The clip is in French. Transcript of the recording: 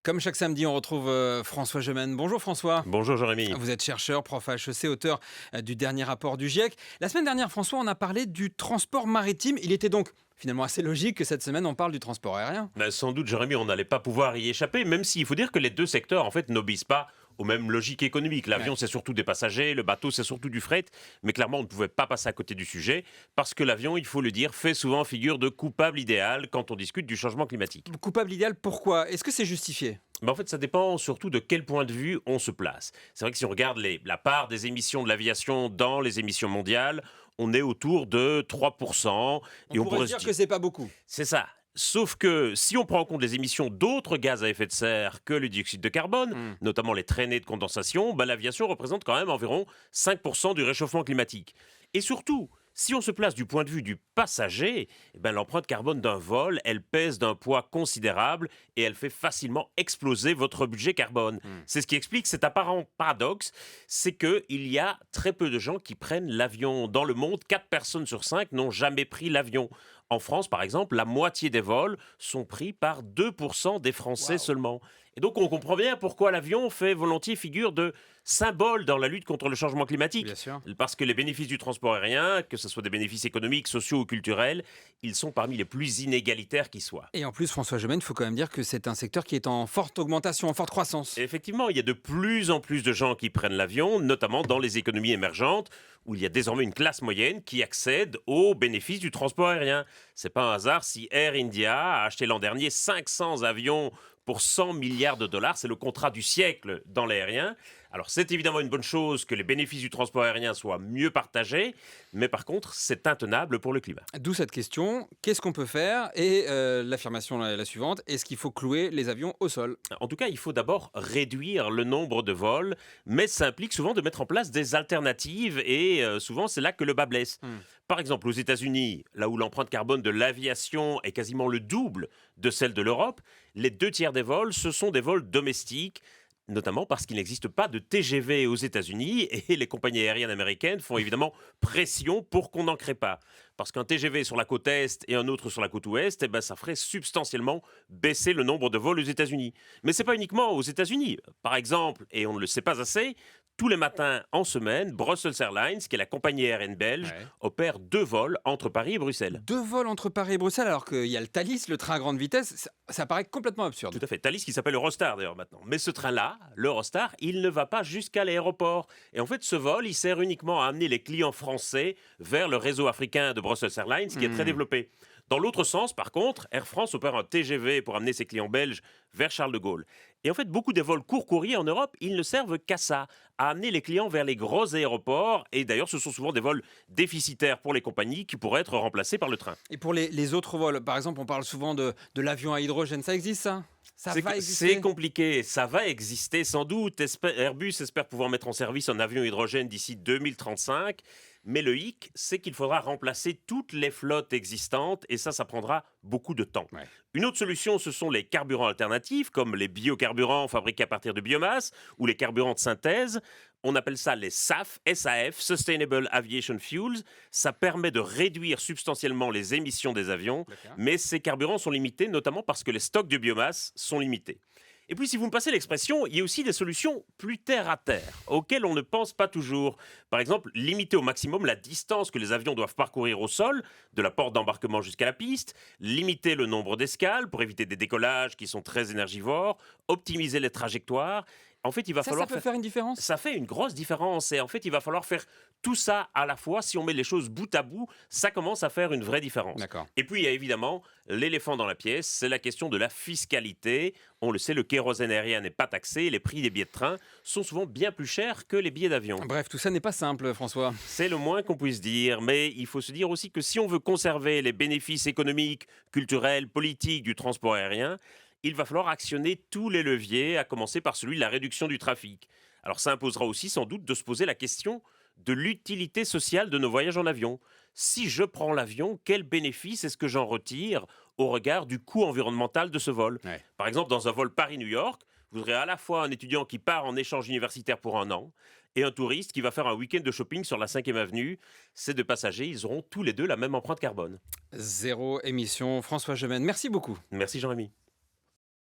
Comme chaque samedi, on retrouve François Gemène. Bonjour François. Bonjour Jérémy. Vous êtes chercheur, prof à HEC, auteur du dernier rapport du GIEC. La semaine dernière, François, on a parlé du transport maritime. Il était donc finalement assez logique que cette semaine, on parle du transport aérien. Sans doute Jérémy, on n'allait pas pouvoir y échapper, même s'il faut dire que les deux secteurs en fait n'obéissent pas aux mêmes logiques économiques. L'avion Ouais. c'est surtout des passagers, le bateau c'est surtout du fret, mais clairement on ne pouvait pas passer à côté du sujet, parce que l'avion, il faut le dire, fait souvent figure de coupable idéal quand on discute du changement climatique. Coupable idéal, pourquoi? Est-ce que c'est justifié? Mais en fait, ça dépend surtout de quel point de vue on se place. C'est vrai que si on regarde la part des émissions de l'aviation dans les émissions mondiales, on est autour de 3%, On et on pourrait se pourrait se dire dire, que c'est pas beaucoup. c'est ça. Sauf que si on prend en compte les émissions d'autres gaz à effet de serre que le dioxyde de carbone, Hmm. notamment les traînées de condensation, l'aviation représente quand même environ 5% du réchauffement climatique. Et surtout, si on se place du point de vue du passager, l'empreinte carbone d'un vol, elle pèse d'un poids considérable et elle fait facilement exploser votre budget carbone. Hmm. C'est ce qui explique cet apparent paradoxe, c'est qu'il y a très peu de gens qui prennent l'avion. Dans le monde, 4 personnes sur 5 n'ont jamais pris l'avion. En France, par exemple, la moitié des vols sont pris par 2% des Français Waouh. seulement. Et donc, on comprend bien pourquoi l'avion fait volontiers figure de symbole dans la lutte contre le changement Bien climatique. sûr. Parce que les bénéfices du transport aérien, que ce soit des bénéfices économiques, sociaux ou culturels, ils sont parmi les plus inégalitaires qui soient. Et en plus, François Gemène, il faut quand même dire que c'est un secteur qui est en forte augmentation, en forte croissance. Et effectivement, il y a de plus en plus de gens qui prennent l'avion, notamment dans les économies émergentes, où il y a désormais une classe moyenne qui accède aux bénéfices du transport aérien. C'est pas un hasard si Air India a acheté l'an dernier 500 avions pour 100 milliards de dollars. C'est le contrat du siècle dans l'aérien. Alors c'est évidemment une bonne chose que les bénéfices du transport aérien soient mieux partagés, mais par contre c'est intenable pour le climat. D'où cette question, qu'est-ce qu'on peut faire? Et l'affirmation est la suivante, est-ce qu'il faut clouer les avions au sol? En tout cas, il faut d'abord réduire le nombre de vols, mais ça implique souvent de mettre en place des alternatives et souvent c'est là que le bas blesse. Hmm. Par exemple, aux États-Unis, là où l'empreinte carbone de l'aviation est quasiment le double de celle de l'Europe, les 2 tiers des vols, ce sont des vols domestiques, notamment parce qu'il n'existe pas de TGV aux États-Unis et les compagnies aériennes américaines font évidemment pression pour qu'on n'en crée pas. Parce qu'un TGV sur la côte Est et un autre sur la côte Ouest, ça ferait substantiellement baisser le nombre de vols aux États-Unis. Mais ce n'est pas uniquement aux États-Unis. Par exemple, et on ne le sait pas assez, tous les matins en semaine, Brussels Airlines, qui est la compagnie aérienne belge, Ouais. opère 2 vols entre Paris et Bruxelles. 2 vols entre Paris et Bruxelles alors qu'il y a le Thalys, le train à grande vitesse, ça paraît complètement absurde. Tout à fait. Thalys qui s'appelle Eurostar d'ailleurs maintenant. Mais ce train-là, l'Eurostar, il ne va pas jusqu'à l'aéroport. Et en fait, ce vol, il sert uniquement à amener les clients français vers le réseau africain de Brussels Airlines, qui est très Hmm. développé. Dans l'autre sens, par contre, Air France opère un TGV pour amener ses clients belges vers Charles de Gaulle. Et en fait, beaucoup des vols court courriers en Europe, ils ne servent qu'à ça, à amener les clients vers les gros aéroports. Et d'ailleurs, ce sont souvent des vols déficitaires pour les compagnies qui pourraient être remplacés par le train. Et pour les autres vols, par exemple, on parle souvent de l'avion à hydrogène, ça existe ça? Ça va C'est exister? compliqué, ça va exister sans doute. Airbus espère pouvoir mettre en service un avion hydrogène d'ici 2035, mais le hic, c'est qu'il faudra remplacer toutes les flottes existantes et ça prendra beaucoup de temps. Ouais. Une autre solution, ce sont les carburants alternatifs, comme les biocarburants fabriqués à partir de biomasse ou les carburants de synthèse. On appelle ça les SAF, Sustainable Aviation Fuels. Ça permet de réduire substantiellement les émissions des avions, D'accord. mais ces carburants sont limités, notamment parce que les stocks de biomasse sont limités. Et puis, si vous me passez l'expression, il y a aussi des solutions plus terre à terre, auxquelles on ne pense pas toujours. Par exemple, limiter au maximum la distance que les avions doivent parcourir au sol, de la porte d'embarquement jusqu'à la piste, limiter le nombre d'escales pour éviter des décollages qui sont très énergivores, optimiser les trajectoires. En fait, il va Ça falloir peut faire faire une différence? ça fait une grosse différence et en fait, il va falloir faire tout ça à la fois. Si on met les choses bout à bout, ça commence à faire une vraie différence. D'accord. Et puis, il y a évidemment l'éléphant dans la pièce, c'est la question de la fiscalité. On le sait, le kérosène aérien n'est pas taxé et les prix des billets de train sont souvent bien plus chers que les billets d'avion. Bref, tout ça n'est pas simple, François. C'est le moins qu'on puisse dire, mais il faut se dire aussi que si on veut conserver les bénéfices économiques, culturels, politiques du transport aérien, il va falloir actionner tous les leviers, à commencer par celui de la réduction du trafic. Alors ça imposera aussi sans doute de se poser la question de l'utilité sociale de nos voyages en avion. Si je prends l'avion, quel bénéfice est-ce que j'en retire au regard du coût environnemental de ce vol? Ouais. Par exemple, dans un vol Paris-New York, vous aurez à la fois un étudiant qui part en échange universitaire pour un an et un touriste qui va faire un week-end de shopping sur la 5e avenue. Ces deux passagers, ils auront tous les deux la même empreinte carbone. Zéro émission, François Gemène. Merci beaucoup. Merci Jean-Rémy.